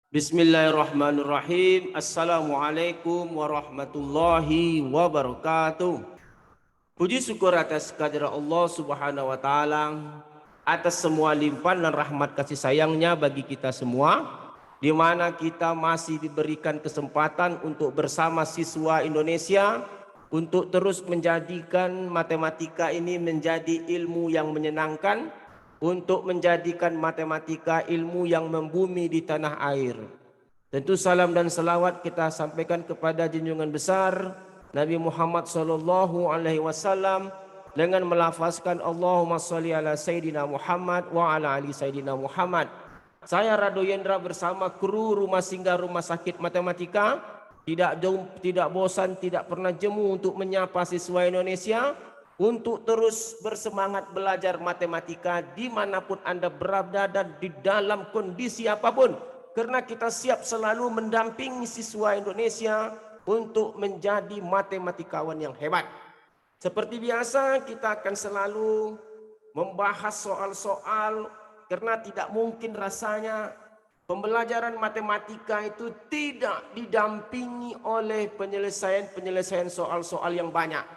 Bismillahirrahmanirrahim. Assalamualaikum warahmatullahi wabarakatuh. Puji syukur atas kehadirat Allah Subhanahu wa taala, atas semua limpahan dan rahmat kasih sayangnya bagi kita semua, di mana kita masih diberikan kesempatan untuk bersama siswa Indonesia untuk terus menjadikan matematika ini menjadi ilmu yang menyenangkan, untuk menjadikan matematika ilmu yang membumi di tanah air. Tentu salam dan selawat kita sampaikan kepada junjungan besar Nabi Muhammad sallallahu alaihi wasallam dengan melafazkan Allahumma shalli ala Sayyidina Muhammad wa ala ali Sayyidina Muhammad. Saya Rado Yendra bersama kru Rumah Singgah Rumah Sakit Matematika tidak bosan, tidak pernah jemu untuk menyapa siswa Indonesia untuk terus bersemangat belajar matematika dimanapun Anda berada dan di dalam kondisi apapun. Karena kita siap selalu mendampingi siswa Indonesia untuk menjadi matematikawan yang hebat. Seperti biasa kita akan selalu membahas soal-soal, karena tidak mungkin rasanya pembelajaran matematika itu tidak didampingi oleh penyelesaian soal-soal yang banyak.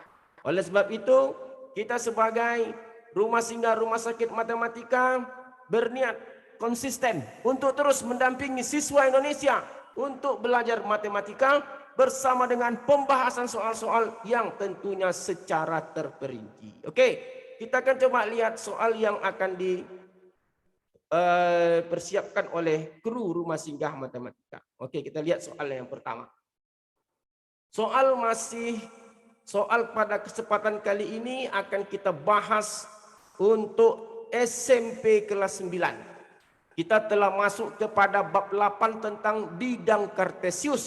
Oleh sebab itu, kita sebagai Rumah Singgah Rumah Sakit Matematika berniat konsisten untuk terus mendampingi siswa Indonesia untuk belajar matematika bersama dengan pembahasan soal-soal yang tentunya secara terperinci. Oke, kita akan coba lihat soal yang akan dipersiapkan oleh kru Rumah Singgah Matematika. Oke, kita lihat soal yang pertama. Soal pada kesempatan kali ini akan kita bahas untuk SMP kelas 9. Kita telah masuk kepada bab 8 tentang bidang kartesius,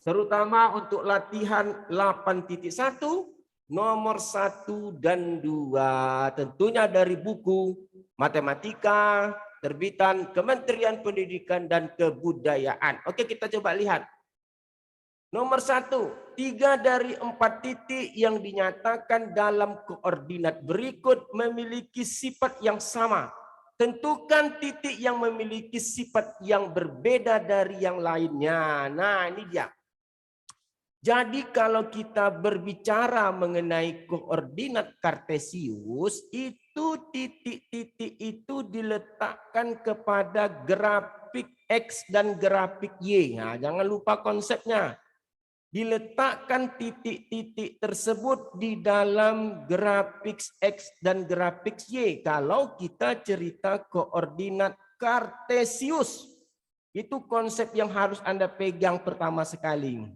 terutama untuk latihan 8.1 nomor 1 dan 2, tentunya dari buku Matematika terbitan Kementerian Pendidikan dan Kebudayaan. Oke, kita coba lihat. Nomor 1, 3 dari 4 titik yang dinyatakan dalam koordinat berikut memiliki sifat yang sama. Tentukan titik yang memiliki sifat yang berbeda dari yang lainnya. Nah, ini dia. Jadi kalau kita berbicara mengenai koordinat kartesius, itu titik-titik itu diletakkan kepada grafik X dan grafik Y. Nah, jangan lupa konsepnya. Diletakkan titik-titik tersebut di dalam grafik X dan grafik Y. Kalau kita cerita koordinat kartesius, itu konsep yang harus Anda pegang pertama sekali.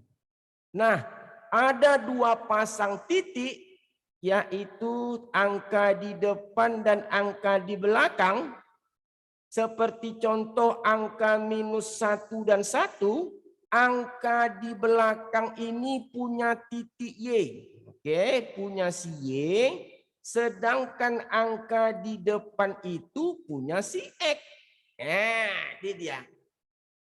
Nah, ada 2 pasang titik, yaitu angka di depan dan angka di belakang. Seperti contoh angka -1 dan 1, angka di belakang ini punya titik Y. Oke, punya si Y. Sedangkan angka di depan itu punya si X. Nah, ini dia.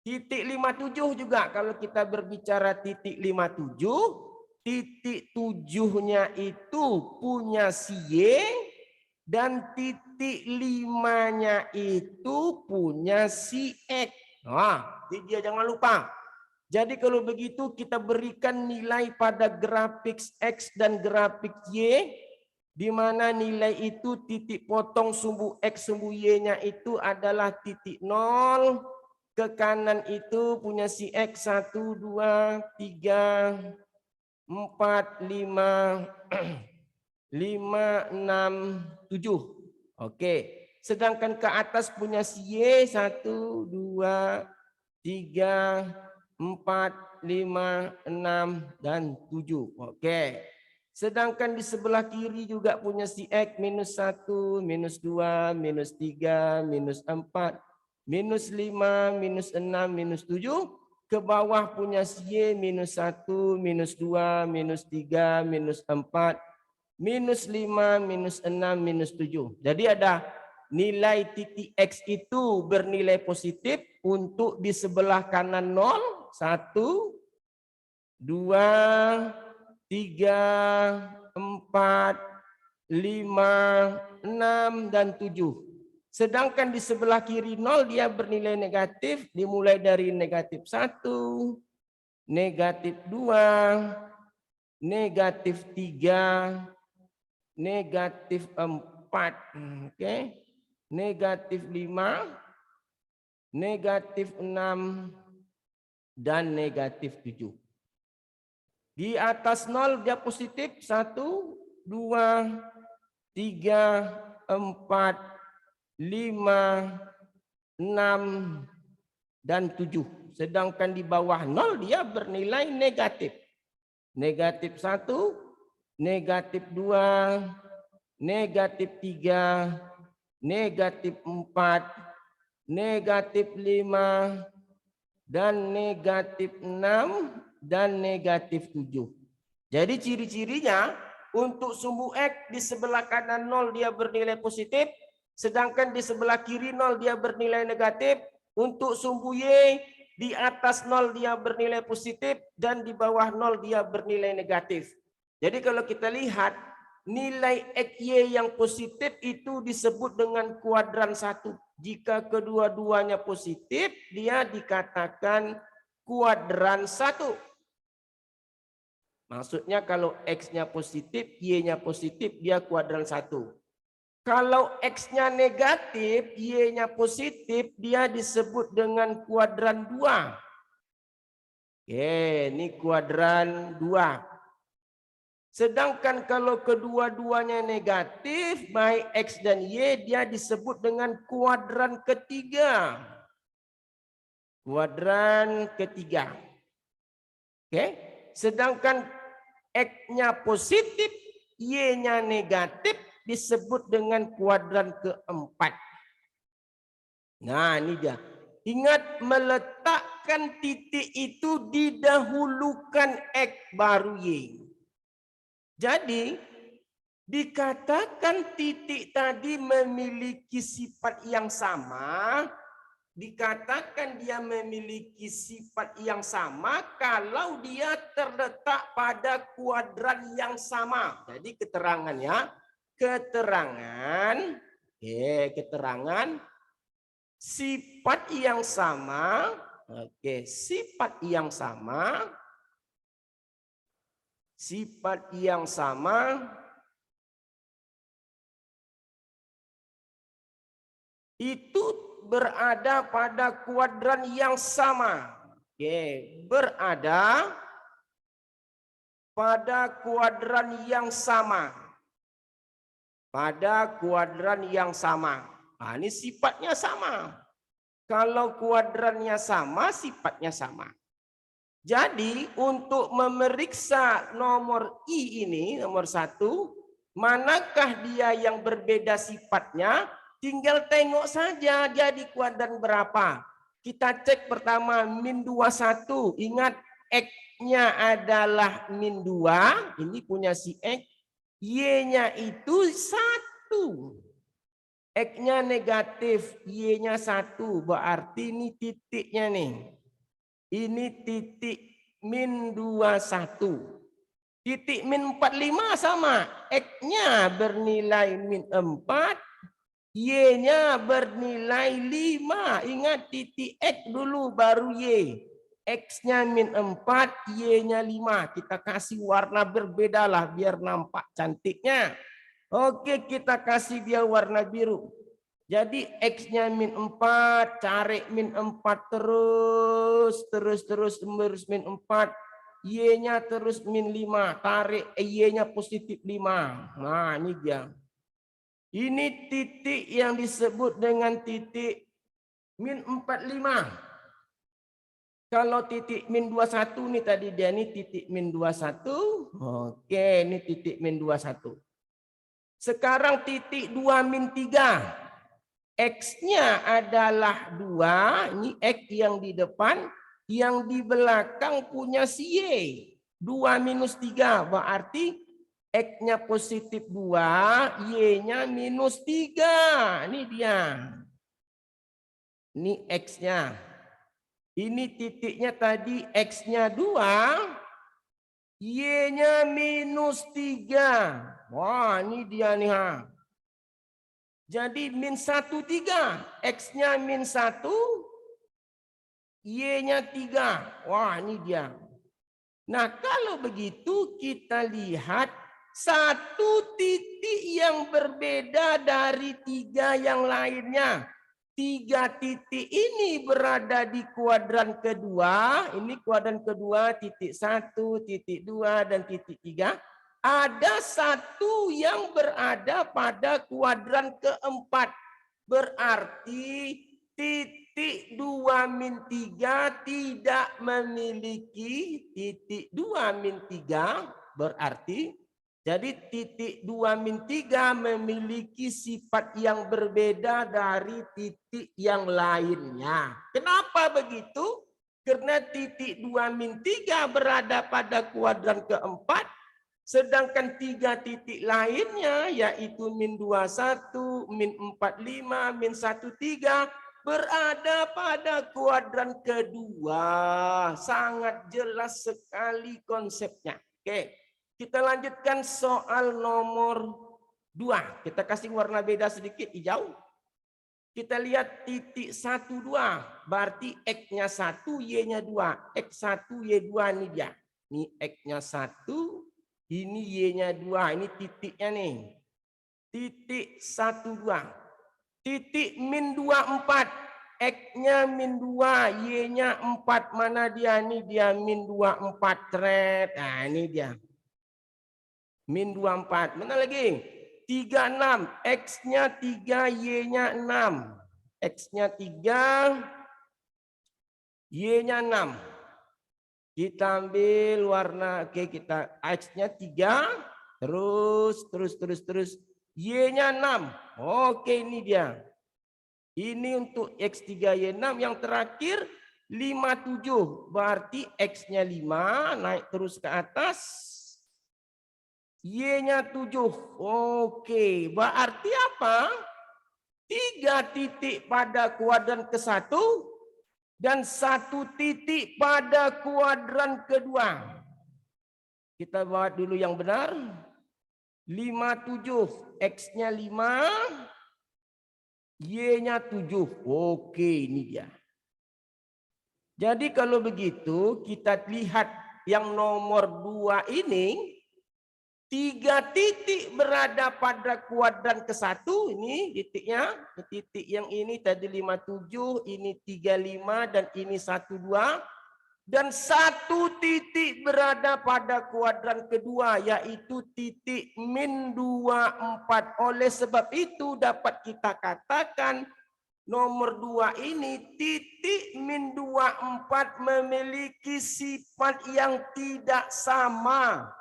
Titik 57 juga, kalau kita berbicara titik 57, titik 7-nya itu punya si Y, dan titik 5-nya itu punya si X. Nah, ini dia, jangan lupa. Jadi kalau begitu kita berikan nilai pada grafik X dan grafik Y, di mana nilai itu titik potong sumbu X sumbu Y-nya itu adalah titik 0, ke kanan itu punya si X 1, 2, 3, 4, 5, 5, 6, 7. Oke. Sedangkan ke atas punya si Y 1, 2, 3, 4, 5, 6, dan 7. Oke. Sedangkan di sebelah kiri juga punya si X -1, -2, -3, -4, -5, -6, -7. Ke bawah punya si Y -1, -2, -3, -4, -5, -6, -7. Jadi ada nilai titik X itu bernilai positif untuk di sebelah kanan 0, 1, 2, 3, 4, 5, 6, dan 7. Sedangkan di sebelah kiri 0 dia bernilai negatif, dimulai dari negatif 1, negatif 2, negatif 3, negatif 4, oke, negatif 5, negatif 6, dan negatif 7. Di atas 0 dia positif 1, 2, 3, 4, 5, 6, dan 7. Sedangkan di bawah 0 dia bernilai negatif. Negatif 1, negatif 2, negatif 3, negatif 4, negatif 5, dan negatif 6, dan negatif 7. Jadi ciri-cirinya untuk sumbu X di sebelah kanan 0 dia bernilai positif, sedangkan di sebelah kiri 0 dia bernilai negatif. Untuk sumbu Y di atas 0 dia bernilai positif dan di bawah 0 dia bernilai negatif. Jadi kalau kita lihat nilai XY yang positif itu disebut dengan kuadran 1. Jika kedua-duanya positif, dia dikatakan kuadran 1. Maksudnya kalau X-nya positif, Y-nya positif, dia kuadran 1. Kalau X-nya negatif, Y-nya positif, dia disebut dengan kuadran 2. Oke, ini kuadran 2. Sedangkan kalau kedua-duanya negatif, baik X dan Y, dia disebut dengan kuadran ketiga. Kuadran ketiga. Oke. Sedangkan X-nya positif, Y-nya negatif, disebut dengan kuadran keempat. Nah, ini dia. Ingat, meletakkan titik itu didahulukan X baru Y. Jadi, dikatakan titik tadi memiliki sifat yang sama, dikatakan dia memiliki sifat yang sama kalau dia terletak pada kuadran yang sama. Jadi keterangannya, keterangan sifat yang sama, sifat yang sama itu berada pada kuadran yang sama. Berada pada kuadran yang sama. Pada kuadran yang sama. Nah, ini sifatnya sama. Kalau kuadrannya sama, sifatnya sama. Jadi untuk memeriksa nomor I ini, nomor 1, manakah dia yang berbeda sifatnya? Tinggal tengok saja dia di kuadran berapa. Kita cek pertama min 21. Ingat X-nya adalah min 2. Ini punya si X. Y-nya itu 1. X-nya negatif. Y-nya 1. Berarti ini titiknya nih. Ini titik min 21. Titik min 45 sama. X-nya bernilai min 4. Y-nya bernilai 5. Ingat titik X dulu baru Y. X-nya min 4, Y-nya 5. Kita kasih warna berbeda lah biar nampak cantiknya. Oke, kita kasih dia warna biru. Jadi X-nya min 4, cari min 4 terus min 4. Y-nya terus min 5, tarik Y-nya positif 5. Nah, ini dia. Ini titik yang disebut dengan titik min 45. Kalau titik min 21 nih tadi dia nih titik min 21. Oke, ini titik min 21. Sekarang titik 2 min 3. X-nya adalah 2, ini X yang di depan, yang di belakang punya si Y. 2 minus 3 berarti X-nya positif 2, Y-nya minus 3. Ini dia. Ini X-nya. Ini titiknya tadi X-nya 2, Y-nya minus 3. Wah, ini dia nih. Jadi min 1, 3. X-nya min 1, Y-nya 3. Wah, ini dia. Nah, kalau begitu kita lihat satu titik yang berbeda dari 3 yang lainnya. 3 titik ini berada di kuadran kedua. Ini kuadran kedua, titik 1, titik 2, dan titik 3. Ada satu yang berada pada kuadran keempat. Berarti titik 2 min 3 tidak memiliki titik 2 min 3. Berarti jadi titik 2 min 3 memiliki sifat yang berbeda dari titik yang lainnya. Kenapa begitu? Karena titik 2 min 3 berada pada kuadran keempat, sedangkan 3 titik lainnya yaitu min 21, min 45, min 13 berada pada kuadran kedua. Sangat jelas sekali konsepnya. Oke. Kita lanjutkan soal nomor 2. Kita kasih warna beda sedikit, hijau. Kita lihat titik 1, 2. Berarti X-nya 1, Y-nya 2. X1, Y2 ini dia. Ini X-nya 1, ini Y-nya 2. Ini titiknya nih. Titik 1, 2. Titik min 2, 4. X-nya min 2, Y-nya 4. Mana dia? Ini dia min 2, 4. Tret. Nah, ini dia. Min 24. Mana lagi? 36. X-nya 3, Y-nya 6. X-nya 3, Y-nya 6. Kita ambil warna, oke, kita X-nya 3, terus. Y-nya 6. Oke, ini dia. Ini untuk X3, Y6. Yang terakhir 57. Berarti X-nya 5, naik terus ke atas. Y-nya 7. Oke, berarti apa? 3 titik pada kuadran ke-1 dan 1 titik pada kuadran kedua. Kita buat dulu yang benar. 57, X-nya 5, Y-nya 7. Oke, ini dia. Jadi kalau begitu kita lihat yang nomor 2 ini. 3 titik berada pada kuadran ke-1, ini titiknya, titik yang ini tadi 57, ini 35, dan ini 12, dan 1 titik berada pada kuadran kedua, yaitu titik min 24. Oleh sebab itu dapat kita katakan nomor 2 ini titik min 24 memiliki sifat yang tidak sama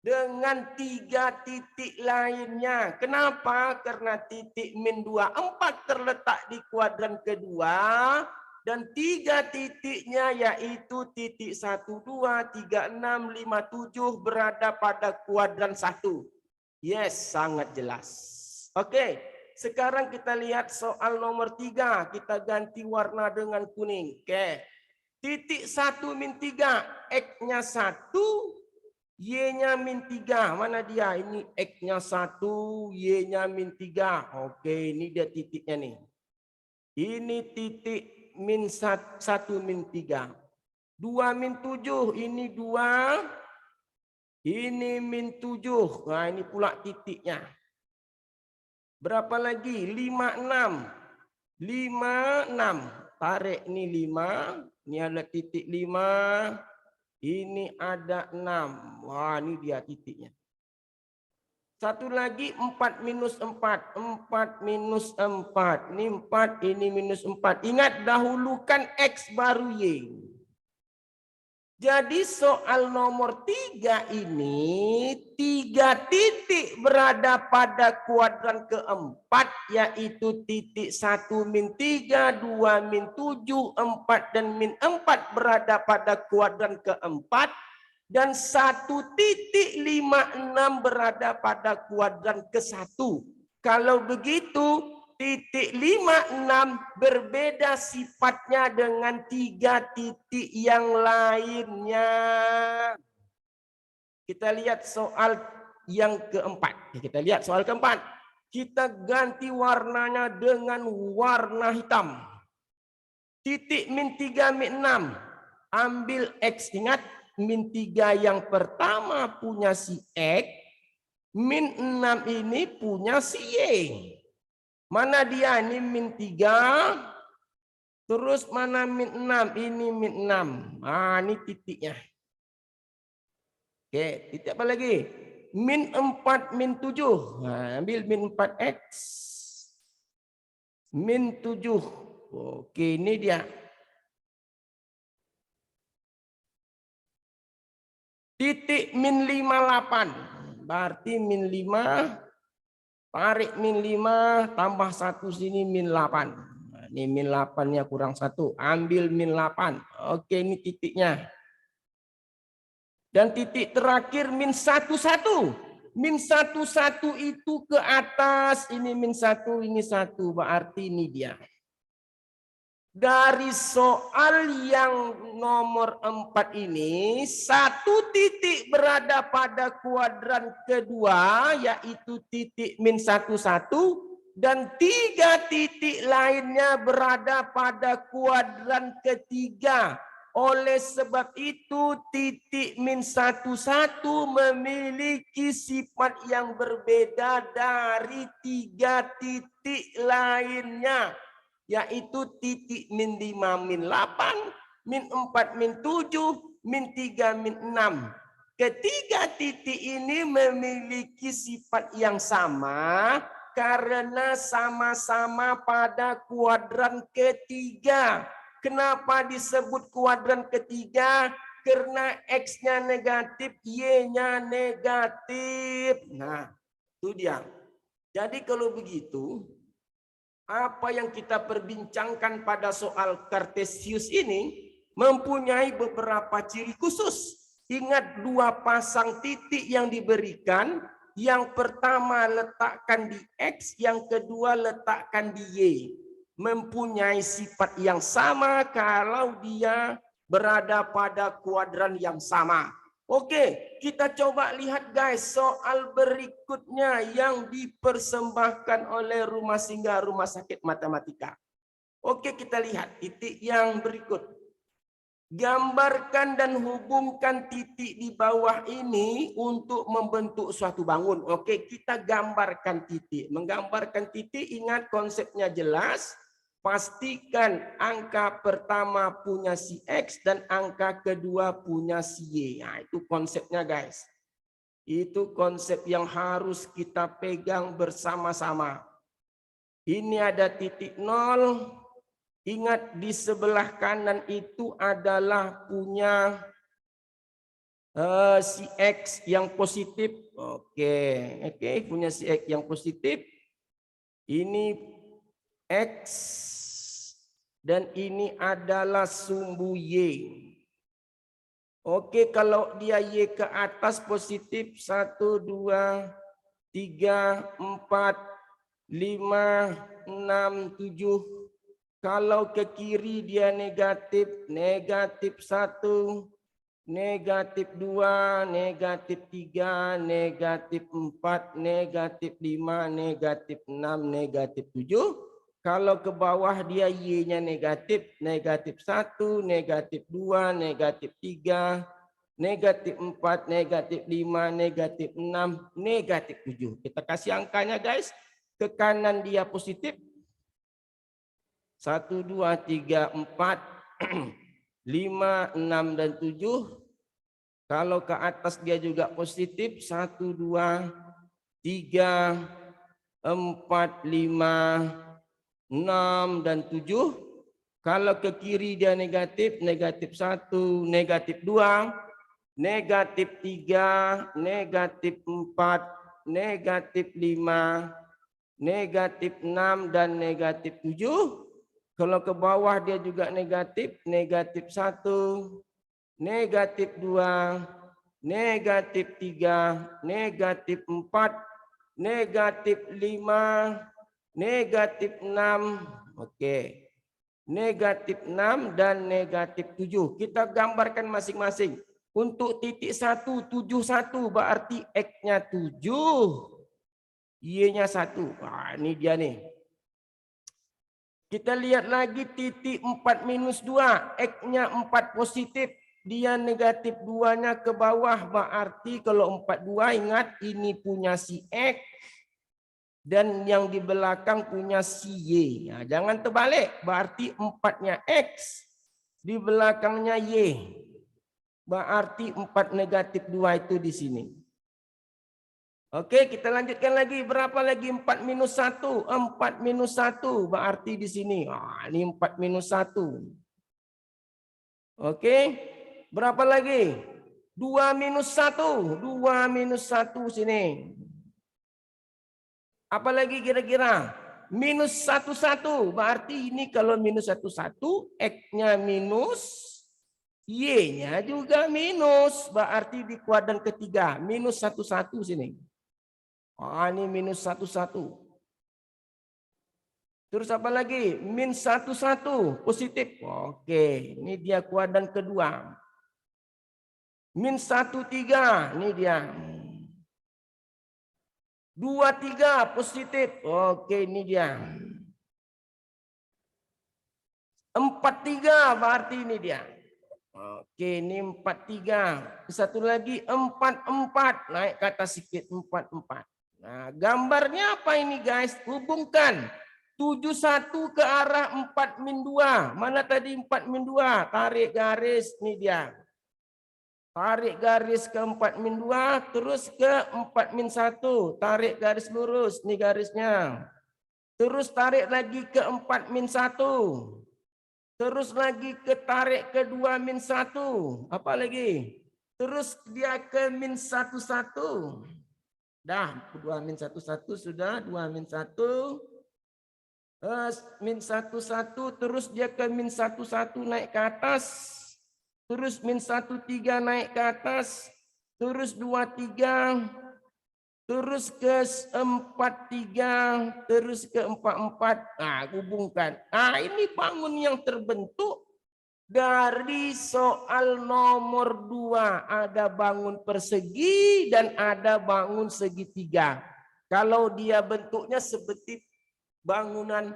dengan 3 titik lainnya. Kenapa? Karena titik min 24 terletak di kuadran kedua dan 3 titiknya yaitu titik 1, 2, 3, 6, 5, 7 berada pada kuadran 1. Yes, sangat jelas. Oke, sekarang kita lihat soal nomor 3. Kita ganti warna dengan kuning. Oke. Titik 1 min 3, X-nya 1, Y-nya min 3. Mana dia? Ini X-nya 1, Y-nya min 3. Oke, ini dia titiknya nih. Ini titik min 1 min 3. 2 min 7. Ini 2. Ini min 7. Nah, ini pula titiknya. Berapa lagi? 5, 6. 5, 6. Tarik ini 5. Ini ada titik 5. Ini ada 6. Wah, ini dia titiknya. Satu lagi 4 minus 4. 4 minus 4. Ini 4, ini minus 4. Ingat, dahulukan X baru Y. Jadi soal nomor 3 ini 3 titik berada pada kuadran keempat, yaitu titik 1 min 3, 2 min 7, 4 dan min 4 berada pada kuadran keempat, dan 1 titik 5, 6 berada pada kuadran ke-1. Kalau begitu titik 5, 6 berbeda sifatnya dengan 3 titik yang lainnya. Kita lihat soal yang keempat. Kita lihat soal keempat. kita ganti warnanya dengan warna hitam. Titik min 3 min 6. Ambil X. Ingat, min 3 yang pertama punya si X. Min 6 ini punya si Y. Mana dia? Ini min 3. Terus mana min 6? Ini min 6. Nah, ini titiknya. Oke, titik apa lagi? Min 4, min 7. Nah, ambil min 4X. Min 7. Oke, ini dia. Titik min 58. Berarti min 5. Tarik min 5. Tambah 1 sini min 8. Nah, ini min 8-nya kurang 1. Ambil min 8. Oke, ini titiknya. Dan titik terakhir min 1, 1. Min 1, 1 itu ke atas. Ini min 1, ini 1. Berarti ini dia. Dari soal yang nomor 4 ini, 1 titik berada pada kuadran kedua, yaitu titik min 1, 1. Dan 3 titik lainnya berada pada kuadran ketiga. Oleh sebab itu, titik min 1, 1 memiliki sifat yang berbeda dari 3 titik lainnya. Yaitu titik min 5, min 8, min 4, min 7, min 3, min 6. Ketiga titik ini memiliki sifat yang sama karena sama-sama pada kuadran ketiga. Kenapa disebut kuadran ketiga? Karena X-nya negatif, Y-nya negatif. Nah, itu dia. Jadi kalau begitu, apa yang kita perbincangkan pada soal Kartesius ini mempunyai beberapa ciri khusus. Ingat 2 pasang titik yang diberikan. Yang pertama letakkan di X, yang kedua letakkan di Y. Mempunyai sifat yang sama kalau dia berada pada kuadran yang sama. Oke, kita coba lihat guys soal berikutnya yang dipersembahkan oleh Rumah Singgah Rumah Sakit Matematika. Oke, kita lihat titik yang berikut. Gambarkan dan hubungkan titik di bawah ini untuk membentuk suatu bangun. Oke, kita gambarkan titik. Menggambarkan titik, ingat konsepnya jelas. Pastikan angka pertama punya si X dan angka kedua punya si Y. Nah, itu konsepnya guys. Itu konsep yang harus kita pegang bersama-sama. Ini ada titik 0. Ingat di sebelah kanan itu adalah punya si X yang positif. Oke, punya si X yang positif. Ini X dan ini adalah sumbu Y. Oke, kalau dia Y ke atas positif 1, 2, 3, 4, 5, 6, 7. Kalau ke kiri dia negatif, negatif 1, negatif 2, negatif 3, negatif 4, negatif 5, negatif 6, negatif 7. Kalau ke bawah dia Y-nya negatif, negatif 1, negatif 2, negatif 3, negatif 4, negatif 5, negatif 6, negatif 7. Kita kasih angkanya guys. Ke kanan dia positif. 1, 2, 3, 4, 5, 6, dan 7. Kalau ke atas dia juga positif. 1, 2, 3, 4, 5, 6, dan 7. Kalau ke kiri dia negatif. Negatif 1, negatif 2, negatif 3, negatif 4, negatif 5, negatif 6, dan negatif 7. Kalau ke bawah dia juga negatif. Negatif 1, negatif 2, negatif 3, negatif 4, negatif 5, negatif 6. Oke. Negatif 6 dan negatif 7. Kita gambarkan masing-masing. Untuk titik 1, 7, 1 berarti X-nya 7. Y-nya 1. Wah, ini dia nih. Kita lihat lagi titik 4 minus 2. X-nya 4 positif. Dia negatif 2-nya ke bawah. Berarti kalau 42 ingat ini punya si X. Dan yang di belakang punya si Y. Nah, jangan terbalik. Berarti 4-nya X. Di belakangnya Y. Berarti 4 negatif 2 itu di sini. Oke, kita lanjutkan lagi. Berapa lagi 4 minus 1? 4 minus 1 berarti di sini. Ini 4 minus 1. Oke, berapa lagi? 2 minus 1. 2 minus 1 sini. Apa lagi kira-kira? Minus 1, 1. Berarti ini kalau minus 1, 1. X-nya minus. Y-nya juga minus. Berarti di kuadran ketiga. Minus 1, 1 sini. Ini minus 1, 1. Terus apa lagi? Min 1, 1. Positif. Oke. Ini dia kuadran kedua. Min 1, 3. Ini dia. 2, 3. Positif. Oke. Ini dia. 4, 3. Berarti ini dia. Oke. Ini 4, 3. Satu lagi 4, 4. Naik ke atas sedikit. 4, 4. Nah, gambarnya apa ini guys? Hubungkan 71 ke arah 4 min 2. Mana tadi 4 min 2? Tarik garis, ini dia. Tarik garis ke 4 min 2, terus ke 4 min 1. Tarik garis lurus, ini garisnya. Terus tarik lagi ke 4 min 1. Terus lagi ke tarik ke 2 min 1. Apa lagi? Terus dia ke min 1, 1. Dah, 2 min 1, 1 sudah. 2 min 1. Min 1, 1. Terus dia ke min 1, 1 naik ke atas. Terus min 1, 3 naik ke atas. Terus 2, 3. Terus ke 4, 3. Terus ke 4, 4. Nah, hubungkan. Nah, ini bangun yang terbentuk dari soal nomor 2. Ada bangun persegi dan ada bangun segitiga. Kalau dia bentuknya seperti bangunan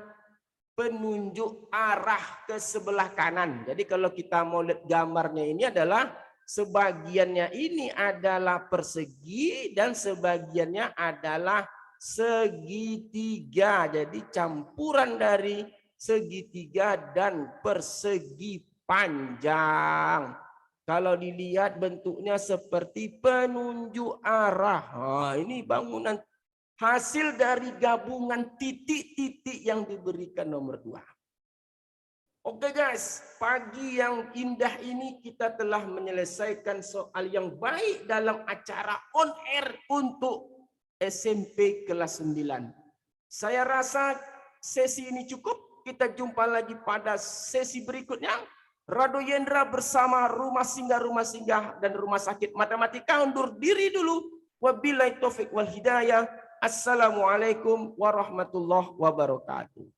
penunjuk arah ke sebelah kanan. Jadi kalau kita mau lihat gambarnya ini adalah sebagiannya ini adalah persegi dan sebagiannya adalah segitiga. Jadi campuran dari segitiga dan persegi panjang. Kalau dilihat bentuknya seperti penunjuk arah. Ini bangunan hasil dari gabungan titik-titik yang diberikan nomor 2. Oke guys, pagi yang indah ini kita telah menyelesaikan soal yang baik dalam acara on air untuk SMP kelas 9. Saya rasa sesi ini cukup. Kita jumpa lagi pada sesi berikutnya. Rado Yendra bersama Rumah Singgah dan Rumah Sakit Matematika undur diri dulu. Wabillahi taufik wal hidayah. Assalamualaikum warahmatullahi wabarakatuh.